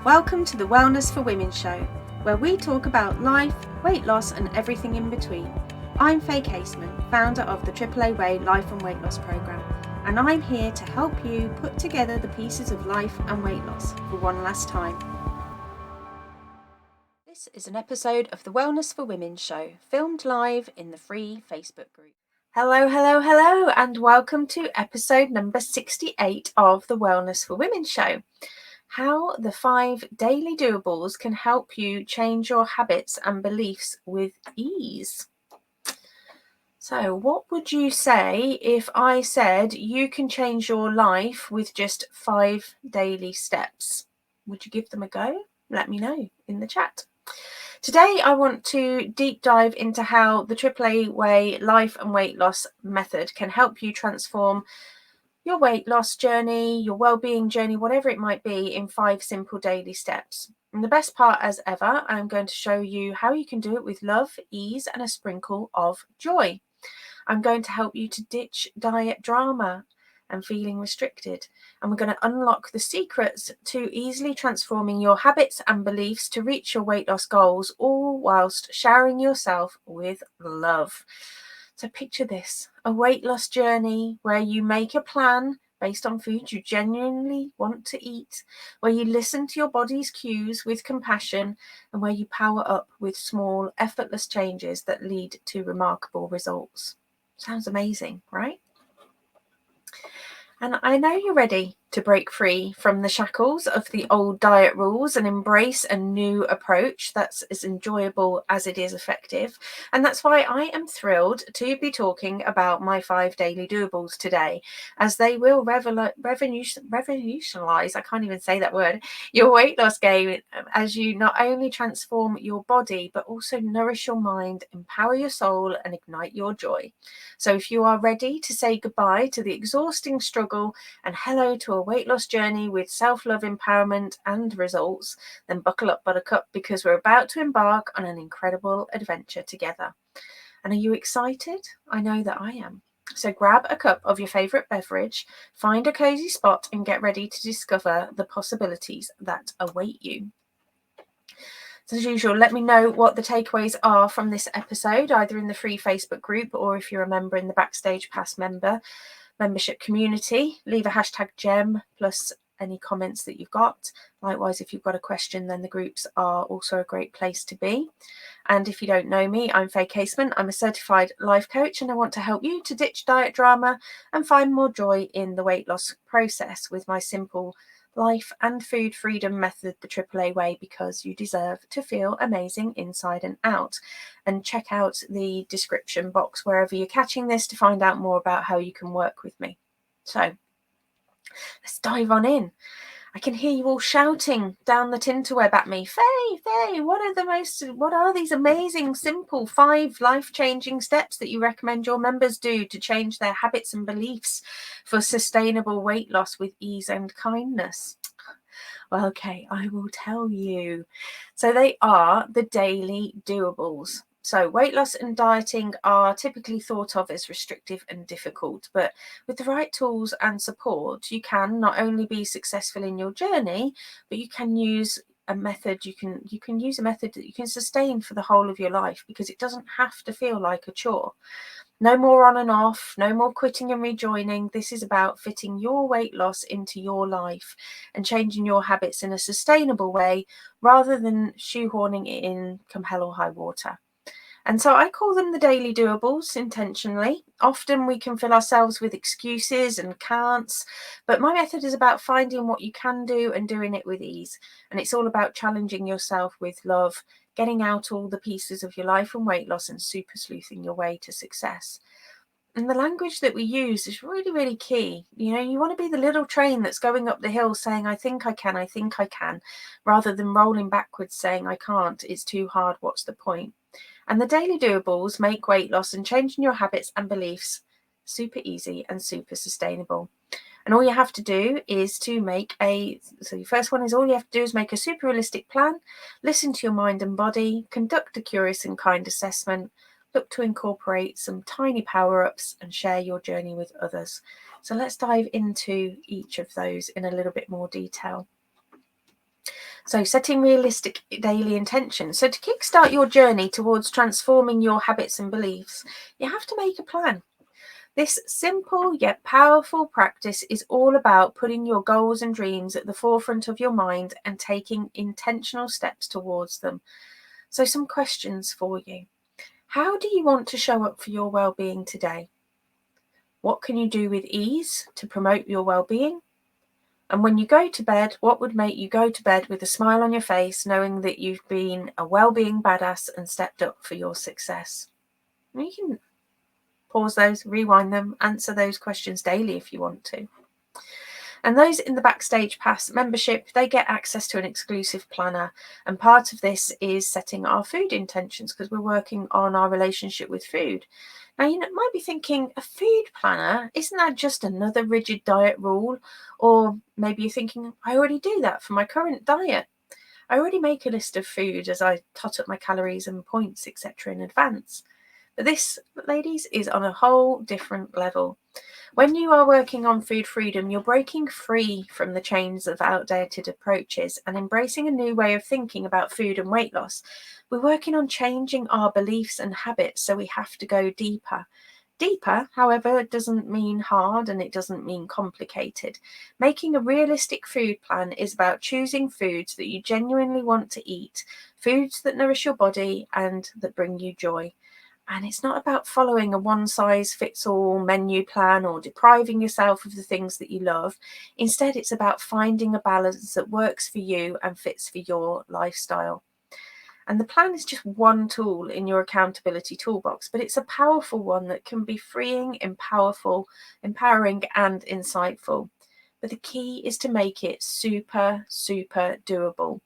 Welcome to the Wellness for Women show, where we talk about life, weight loss and everything in between. I'm Faye Caseman, founder of the AAA Way Life and Weight Loss Programme, and I'm here to help you put together the pieces of life and weight loss for one last time. This is an episode of the Wellness for Women show, filmed live in the free Facebook group. Hello, and welcome to episode number 68 of the Wellness for Women show. How the 5 daily doables can help you change your habits and beliefs with ease. So what would you say if I said you can change your life with just 5 daily steps? Would you give them a go? Let me know in the chat. Today I want to deep dive into how the AAA Way Life and Weight Loss method can help you transform your weight loss journey, your well-being journey, whatever it might be, in 5 simple daily steps. And the best part, as ever, I'm going to show you how you can do it with love, ease, and a sprinkle of joy. I'm going to help you to ditch diet drama and feeling restricted. And we're going to unlock the secrets to easily transforming your habits and beliefs to reach your weight loss goals, all whilst showering yourself with love. So picture this, a weight loss journey where you make a plan based on food you genuinely want to eat, where you listen to your body's cues with compassion, and where you power up with small, effortless changes that lead to remarkable results. Sounds amazing, right? And I know you're ready to break free from the shackles of the old diet rules and embrace a new approach that's as enjoyable as it is effective. And that's why I am thrilled to be talking about my 5 daily doables today, as they will revolutionize, I can't even say that word, your weight loss game, as you not only transform your body, but also nourish your mind, empower your soul, and ignite your joy. So if you are ready to say goodbye to the exhausting struggle and hello to a weight loss journey with self-love, empowerment, and results, then buckle up, buttercup, because we're about to embark on an incredible adventure together. And are you excited? I know that I am. So grab a cup of your favourite beverage, find a cozy spot, and get ready to discover the possibilities that await you. So as usual, let me know what the takeaways are from this episode, either in the free Facebook group or if you're a member in the Backstage Pass membership community. Leave a hashtag gem plus any comments that you've got. Likewise, if you've got a question, then the groups are also a great place to be. And if you don't know me, I'm Faye Caseman. I'm a certified life coach, and I want to help you to ditch diet drama and find more joy in the weight loss process with my simple life and food freedom method, the AAA Way, because you deserve to feel amazing inside and out. And check out the description box wherever you're catching this to find out more about how you can work with me. So let's dive on in. I can hear you all shouting down the tinterweb at me, Faye, what are these amazing, simple 5 life-changing steps that you recommend your members do to change their habits and beliefs for sustainable weight loss with ease and kindness? Well, okay, I will tell you. So they are the daily doables. So weight loss and dieting are typically thought of as restrictive and difficult, but with the right tools and support, you can not only be successful in your journey, but you can use a method you can use a method that you can sustain for the whole of your life, because it doesn't have to feel like a chore. No more on and off, no more quitting and rejoining. This is about fitting your weight loss into your life and changing your habits in a sustainable way rather than shoehorning it in come hell or high water. And so I call them the daily doables intentionally. Often we can fill ourselves with excuses and can'ts, but my method is about finding what you can do and doing it with ease. And it's all about challenging yourself with love, getting out all the pieces of your life and weight loss, and super sleuthing your way to success. And the language that we use is really, really key. You know, you want to be the little train that's going up the hill saying, I think I can, rather than rolling backwards saying, I can't, it's too hard, what's the point? And the daily doables make weight loss and changing your habits and beliefs super easy and super sustainable. And all you have to do is to make your first one is all you have to do is make a super realistic plan, listen to your mind and body, conduct a curious and kind assessment, look to incorporate some tiny power-ups, and share your journey with others. So let's dive into each of those in a little bit more detail. So setting realistic daily intentions. So to kickstart your journey towards transforming your habits and beliefs, you have to make a plan. This simple yet powerful practice is all about putting your goals and dreams at the forefront of your mind and taking intentional steps towards them. So some questions for you. How do you want to show up for your well-being today? What can you do with ease to promote your well-being? And when you go to bed, what would make you go to bed with a smile on your face, knowing that you've been a well-being badass and stepped up for your success? You can pause those, rewind them, answer those questions daily if you want to. And those in the Backstage Pass membership, they get access to an exclusive planner. And part of this is setting our food intentions, because we're working on our relationship with food. Now, you might be thinking, a food planner, isn't that just another rigid diet rule? Or maybe you're thinking, I already do that for my current diet. I already make a list of food as I tot up my calories and points, etc. in advance. But this, ladies, is on a whole different level. When you are working on food freedom, you're breaking free from the chains of outdated approaches and embracing a new way of thinking about food and weight loss. We're working on changing our beliefs and habits, so we have to go deeper. Deeper, however, doesn't mean hard and it doesn't mean complicated. Making a realistic food plan is about choosing foods that you genuinely want to eat, foods that nourish your body and that bring you joy. And it's not about following a one-size-fits-all menu plan or depriving yourself of the things that you love. Instead, it's about finding a balance that works for you and fits for your lifestyle. And the plan is just one tool in your accountability toolbox, but it's a powerful one that can be freeing, empowering, and insightful. But the key is to make it super, super doable.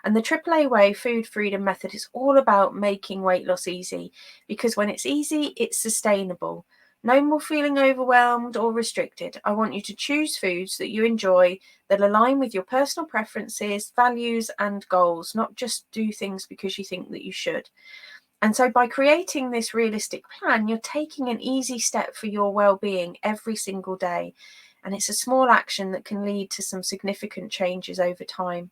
And the AAA Way Food Freedom Method is all about making weight loss easy, because when it's easy, it's sustainable. No more feeling overwhelmed or restricted. I want you to choose foods that you enjoy, that align with your personal preferences, values, and goals, not just do things because you think that you should. And so by creating this realistic plan, you're taking an easy step for your well-being every single day. And it's a small action that can lead to some significant changes over time.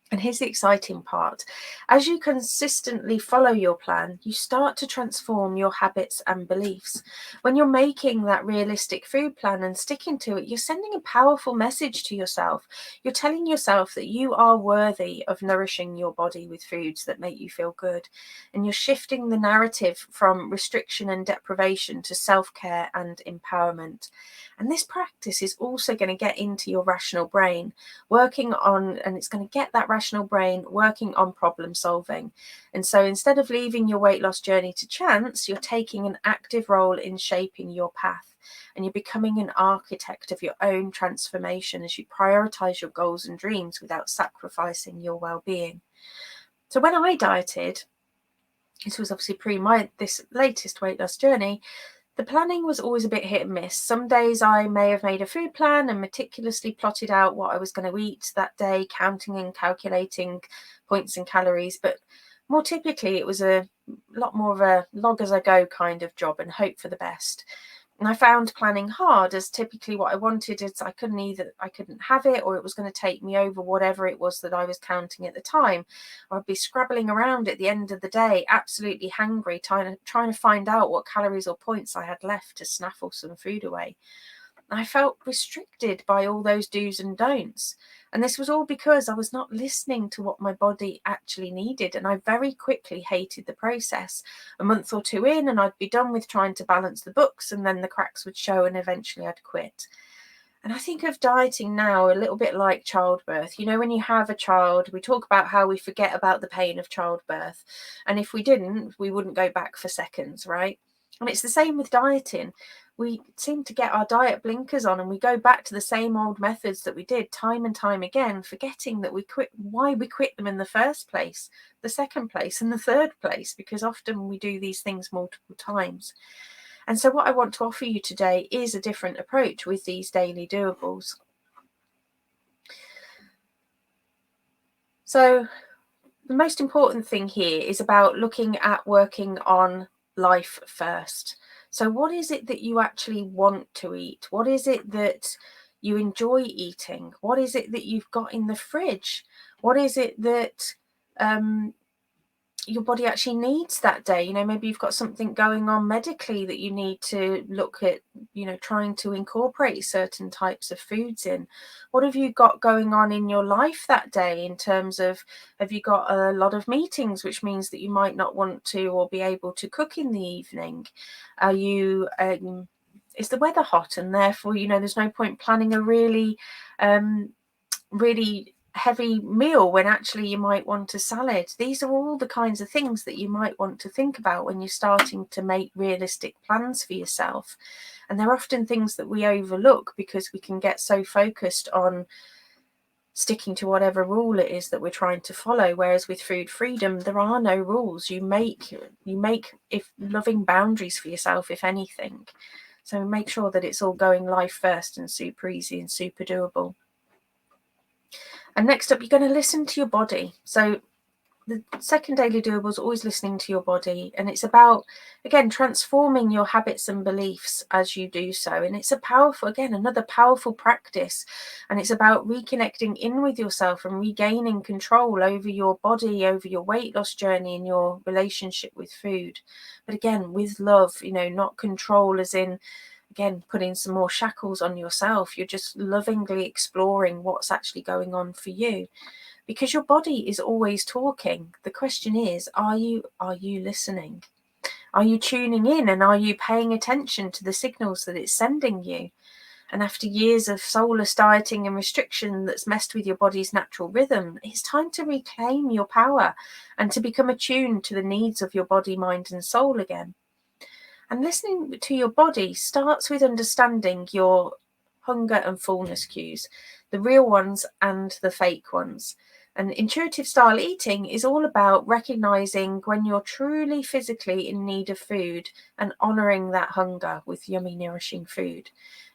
And here's the exciting part. As you consistently follow your plan, you start to transform your habits and beliefs. When you're making that realistic food plan and sticking to it, you're sending a powerful message to yourself. You're telling yourself that you are worthy of nourishing your body with foods that make you feel good. And you're shifting the narrative from restriction and deprivation to self-care and empowerment. And this practice is also going to get into your rational brain, and it's going to get that rational brain working on problem solving. And so instead of leaving your weight loss journey to chance, you're taking an active role in shaping your path. And you're becoming an architect of your own transformation as you prioritize your goals and dreams without sacrificing your well-being. So when I dieted, this was obviously this latest weight loss journey, the planning was always a bit hit and miss. Some days I may have made a food plan and meticulously plotted out what I was going to eat that day, counting and calculating points and calories. But more typically, it was a lot more of a log as I go kind of job and hope for the best. And I found planning hard, as typically what I wanted is I couldn't have it, or it was going to take me over whatever it was that I was counting at the time. Or I'd be scrabbling around at the end of the day, absolutely hangry, trying to find out what calories or points I had left to snaffle some food away. I felt restricted by all those do's and don'ts. And this was all because I was not listening to what my body actually needed. And I very quickly hated the process. A month or two in, and I'd be done with trying to balance the books, and then the cracks would show, and eventually I'd quit. And I think of dieting now a little bit like childbirth. You know, when you have a child, we talk about how we forget about the pain of childbirth. And if we didn't, we wouldn't go back for seconds, right? And it's the same with dieting. We seem to get our diet blinkers on and we go back to the same old methods that we did time and time again, forgetting that why we quit them in the first place, the second place, and the third place, because often we do these things multiple times. And so what I want to offer you today is a different approach with these daily doables. So the most important thing here is about looking at working on life first. So what is it that you actually want to eat? What is it that you enjoy eating? What is it that you've got in the fridge? What is it that your body actually needs that day? You know, maybe you've got something going on medically that you need to look at, you know, trying to incorporate certain types of foods in. What have you got going on in your life that day in terms of, have you got a lot of meetings, which means that you might not want to or be able to cook in the evening? Are you is the weather hot, and therefore, you know, there's no point planning a really heavy meal when actually you might want a salad? These are all the kinds of things that you might want to think about when you're starting to make realistic plans for yourself. And they're often things that we overlook because we can get so focused on sticking to whatever rule it is that we're trying to follow. Whereas with food freedom, there are no rules. You make if loving boundaries for yourself, if anything. So make sure that it's all going life first and super easy and super doable. And next up, you're going to listen to your body. So the second daily doable is always listening to your body. And it's about, again, transforming your habits and beliefs as you do so. And it's a powerful, again, another powerful practice. And it's about reconnecting in with yourself and regaining control over your body, over your weight loss journey and your relationship with food. But again, with love, you know, not control as in, again, putting some more shackles on yourself. You're just lovingly exploring what's actually going on for you, because your body is always talking. The question is, are you listening? Are you tuning in, and are you paying attention to the signals that it's sending you? And after years of soulless dieting and restriction that's messed with your body's natural rhythm, it's time to reclaim your power and to become attuned to the needs of your body, mind and soul again. And listening to your body starts with understanding your hunger and fullness cues, the real ones and the fake ones. And intuitive style eating is all about recognizing when you're truly physically in need of food and honoring that hunger with yummy, nourishing food.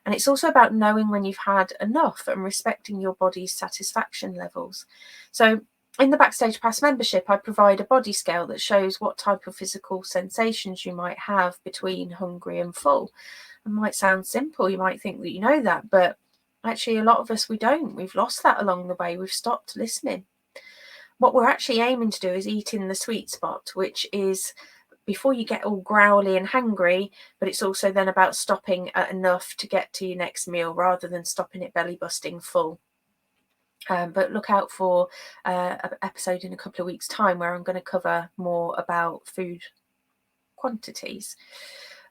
And it's also about knowing when you've had enough and respecting your body's satisfaction levels. So in the Backstage Pass membership, I provide a body scale that shows what type of physical sensations you might have between hungry and full. It might sound simple. You might think that you know that, but actually a lot of us, we don't. We've lost that along the way. We've stopped listening. What we're actually aiming to do is eat in the sweet spot, which is before you get all growly and hangry, but it's also then about stopping at enough to get to your next meal rather than stopping it belly busting full. But look out for an episode in a couple of weeks' time where I'm going to cover more about food quantities.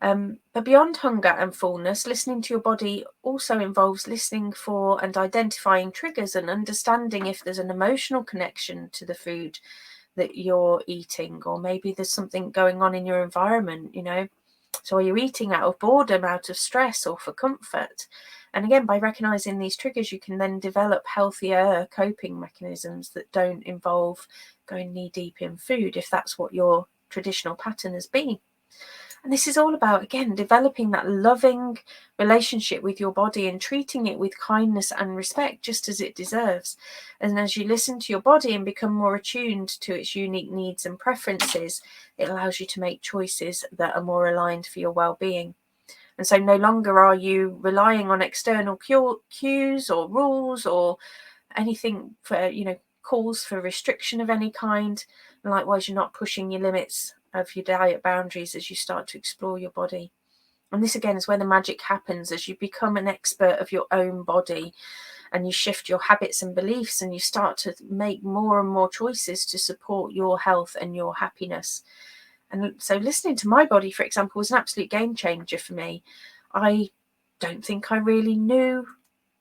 But beyond hunger and fullness, listening to your body also involves listening for and identifying triggers and understanding if there's an emotional connection to the food that you're eating, or maybe there's something going on in your environment, you know. So are you eating out of boredom, out of stress, or for comfort? And again, by recognizing these triggers, you can then develop healthier coping mechanisms that don't involve going knee deep in food, if that's what your traditional pattern has been. And this is all about, again, developing that loving relationship with your body and treating it with kindness and respect, just as it deserves. And as you listen to your body and become more attuned to its unique needs and preferences, it allows you to make choices that are more aligned for your well-being. And so no longer are you relying on external cues or rules or anything for, you know, calls for restriction of any kind. And likewise, you're not pushing your limits of your diet boundaries as you start to explore your body. And this again is where the magic happens, as you become an expert of your own body and you shift your habits and beliefs and you start to make more and more choices to support your health and your happiness. And so listening to my body, for example, was an absolute game changer for me. I don't think I really knew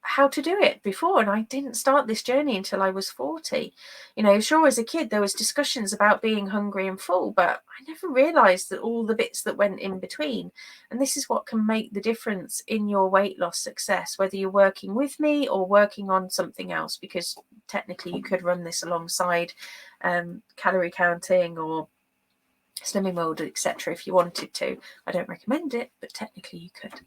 how to do it before, and I didn't start this journey until I was 40. You know, sure, as a kid there was discussions about being hungry and full, but I never realized that all the bits that went in between. And this is what can make the difference in your weight loss success, whether you're working with me or working on something else, because technically you could run this alongside calorie counting or slimming mode, etc. if you wanted to. I don't recommend it, but technically you could.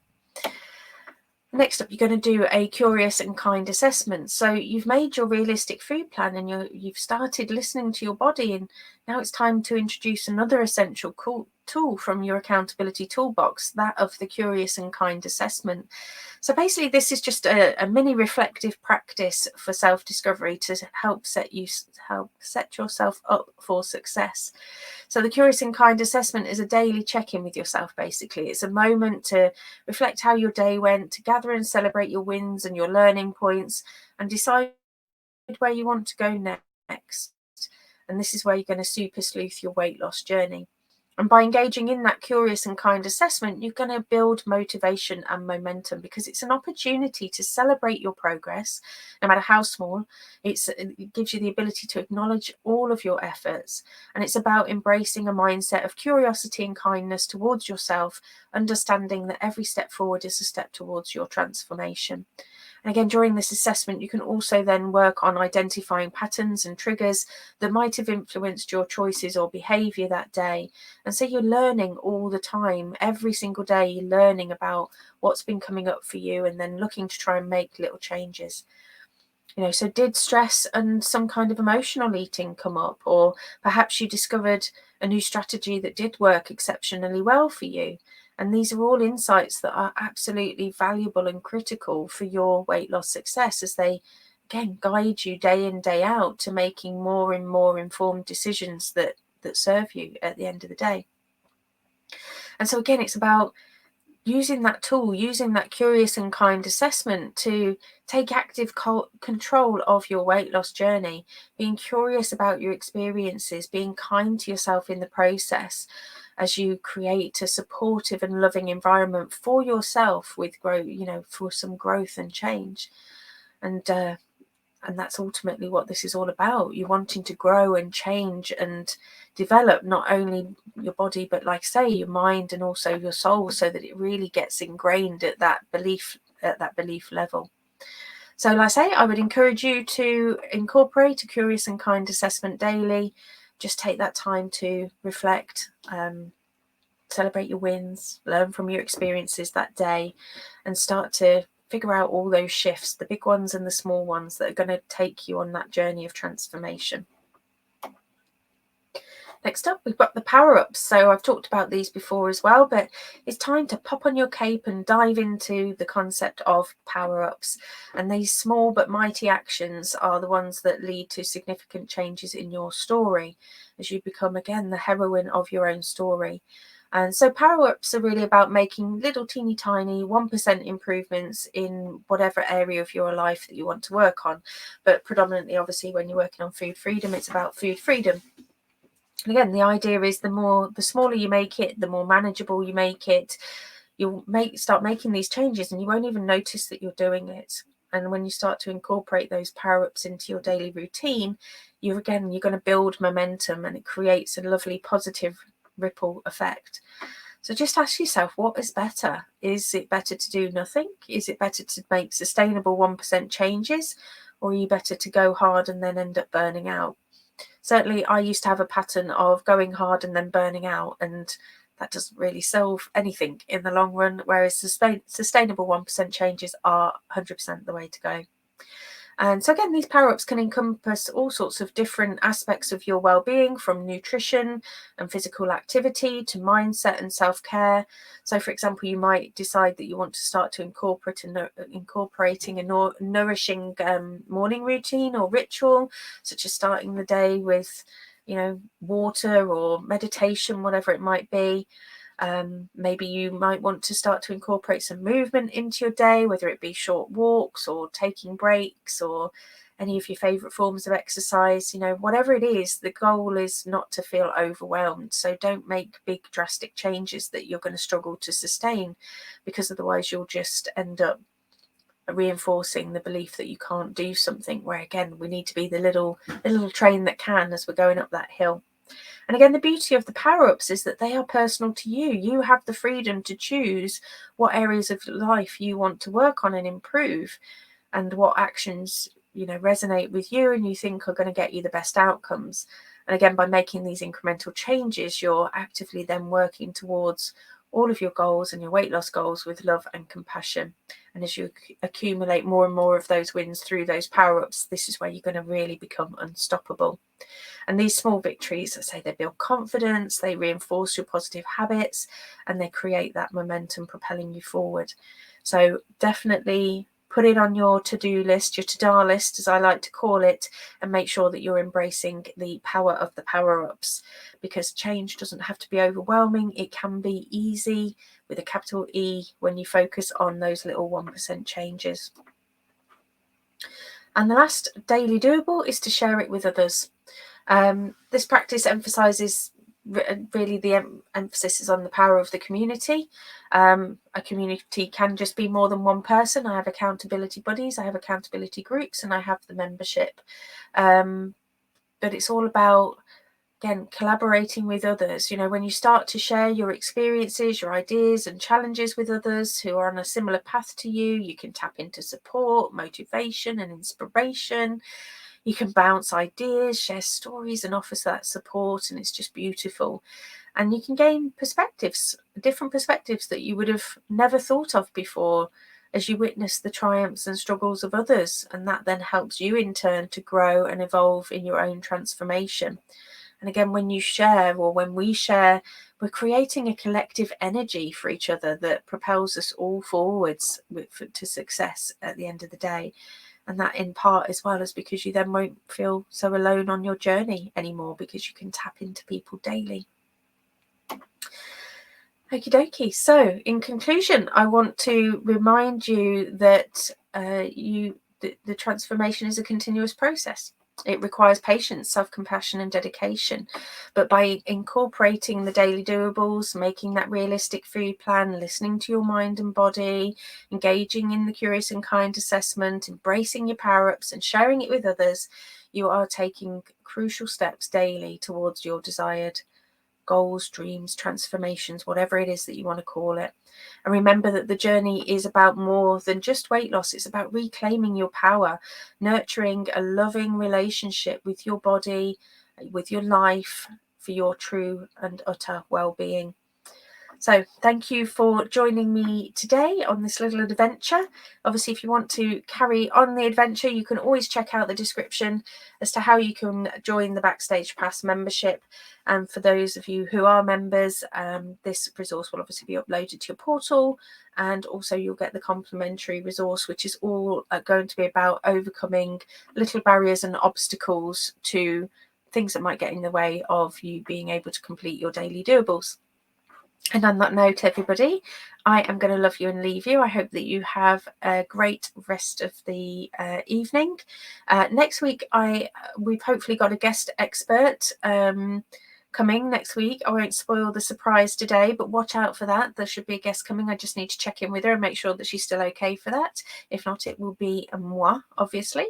Next up, you're going to do a curious and kind assessment. So you've made your realistic food plan and you've started listening to your body, and now it's time to introduce another essential tool from your accountability toolbox, that of the Curious and Kind assessment. So basically, this is just a mini reflective practice for self-discovery to help set yourself up for success. So the Curious and Kind assessment is a daily check-in with yourself. Basically, it's a moment to reflect how your day went, to gather and celebrate your wins and your learning points, and decide where you want to go next. And this is where you're going to super sleuth your weight loss journey. And by engaging in that Curious and Kind assessment, you're going to build motivation and momentum, because it's an opportunity to celebrate your progress, no matter how small. It gives you the ability to acknowledge all of your efforts. And it's about embracing a mindset of curiosity and kindness towards yourself, understanding that every step forward is a step towards your transformation. And again, during this assessment, you can also then work on identifying patterns and triggers that might have influenced your choices or behaviour that day. And so you're learning all the time, every single day, you're learning about what's been coming up for you and then looking to try and make little changes. So did stress and some kind of emotional eating come up? Or perhaps you discovered a new strategy that did work exceptionally well for you. And these are all insights that are absolutely valuable and critical for your weight loss success, as they, again, guide you day in, day out to making more and more informed decisions that serve you at the end of the day. And so, again, it's about using that tool, using that Curious and Kind assessment to take active control of your weight loss journey, being curious about your experiences, being kind to yourself in the process, as you create a supportive and loving environment for yourself with for some growth and change. And that's ultimately what this is all about. You're wanting to grow and change and develop not only your body, but like I say, your mind and also your soul, so that it really gets ingrained at that belief level. So like I say, I would encourage you to incorporate a Curious and Kind assessment daily. Just take that time to reflect, celebrate your wins, learn from your experiences that day, and start to figure out all those shifts, the big ones and the small ones, that are going to take you on that journey of transformation. Next up, we've got the power-ups. So I've talked about these before as well, but it's time to pop on your cape and dive into the concept of power-ups. And these small but mighty actions are the ones that lead to significant changes in your story, as you become, again, the heroine of your own story. And so power-ups are really about making little teeny tiny 1% improvements in whatever area of your life that you want to work on. But predominantly, obviously, when you're working on food freedom, it's about food freedom. And again, the idea is the smaller you make it, the more manageable you make it. You'll start making these changes and you won't even notice that you're doing it. And when you start to incorporate those power-ups into your daily routine, you're going to build momentum, and it creates a lovely positive ripple effect. So just ask yourself, what is better? Is it better to do nothing? Is it better to make sustainable 1% changes? Or are you better to go hard and then end up burning out? Certainly, I used to have a pattern of going hard and then burning out, and that doesn't really solve anything in the long run, whereas sustainable 1% changes are 100% the way to go. And so again, these power-ups can encompass all sorts of different aspects of your well-being, from nutrition and physical activity to mindset and self-care. So for example, you might decide that you want to start to incorporating a nourishing morning routine or ritual, such as starting the day with water or meditation, whatever it might be. Maybe you might want to start to incorporate some movement into your day, whether it be short walks or taking breaks or any of your favorite forms of exercise. Whatever it is, the goal is not to feel overwhelmed. So don't make big drastic changes that you're going to struggle to sustain, because otherwise you'll just end up reinforcing the belief that you can't do something, where again, we need to be the little train that can, as we're going up that hill. And again, the beauty of the power-ups is that they are personal to you. You have the freedom to choose what areas of life you want to work on and improve, and what actions resonate with you and you think are going to get you the best outcomes. And again, by making these incremental changes, you're actively then working towards all of your goals and your weight loss goals with love and compassion. And as you accumulate more and more of those wins through those power-ups, this is where you're going to really become unstoppable. And these small victories, I say, they build confidence, they reinforce your positive habits, and they create that momentum propelling you forward. So definitely put it on your to-do list, your to-do list, as I like to call it, and make sure that you're embracing the power of the power-ups, because change doesn't have to be overwhelming. It can be easy with a capital E when you focus on those little 1% changes. And the last daily doable is to share it with others. This practice emphasizes really the emphasis is on the power of the community. A community can just be more than one person. I have accountability buddies, I have accountability groups, and I have the membership. But it's all about, again, collaborating with others. You know, when you start to share your experiences, your ideas and challenges with others who are on a similar path to you, you can tap into support, motivation and inspiration. You can bounce ideas, share stories and offer that support, and it's just beautiful. And you can gain perspectives, different perspectives that you would have never thought of before, as you witness the triumphs and struggles of others. And that then helps you in turn to grow and evolve in your own transformation. And again, when you share, or when we share, we're creating a collective energy for each other that propels us all forwards to success at the end of the day. And that in part as well is because you then won't feel so alone on your journey anymore, because you can tap into people daily. Okie dokie. So in conclusion, I want to remind you that the transformation is a continuous process. It requires patience, self-compassion and dedication. But by incorporating the daily doables, making that realistic food plan, listening to your mind and body, engaging in the curious and kind assessment, embracing your power-ups and sharing it with others, you are taking crucial steps daily towards your desired goals, dreams, transformations, whatever it is that you want to call it. And remember that the journey is about more than just weight loss. It's about reclaiming your power, nurturing a loving relationship with your body, with your life, for your true and utter well-being. So thank you for joining me today on this little adventure. Obviously, if you want to carry on the adventure, you can always check out the description as to how you can join the Backstage Pass membership. And for those of you who are members, this resource will obviously be uploaded to your portal. And also you'll get the complimentary resource, which is all going to be about overcoming little barriers and obstacles to things that might get in the way of you being able to complete your daily doables. And on that note, everybody, I am going to love you and leave you. I hope that you have a great rest of the evening. Next week, we've hopefully got a guest expert coming next week. I won't spoil the surprise today, but watch out for that. There should be a guest coming. I just need to check in with her and make sure that she's still okay for that. If not, it will be moi, obviously.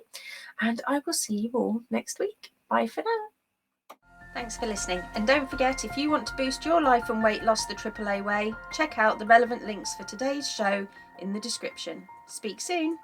And I will see you all next week. Bye for now. Thanks for listening, and don't forget, if you want to boost your life and weight loss the AAA way, check out the relevant links for today's show in the description. Speak soon.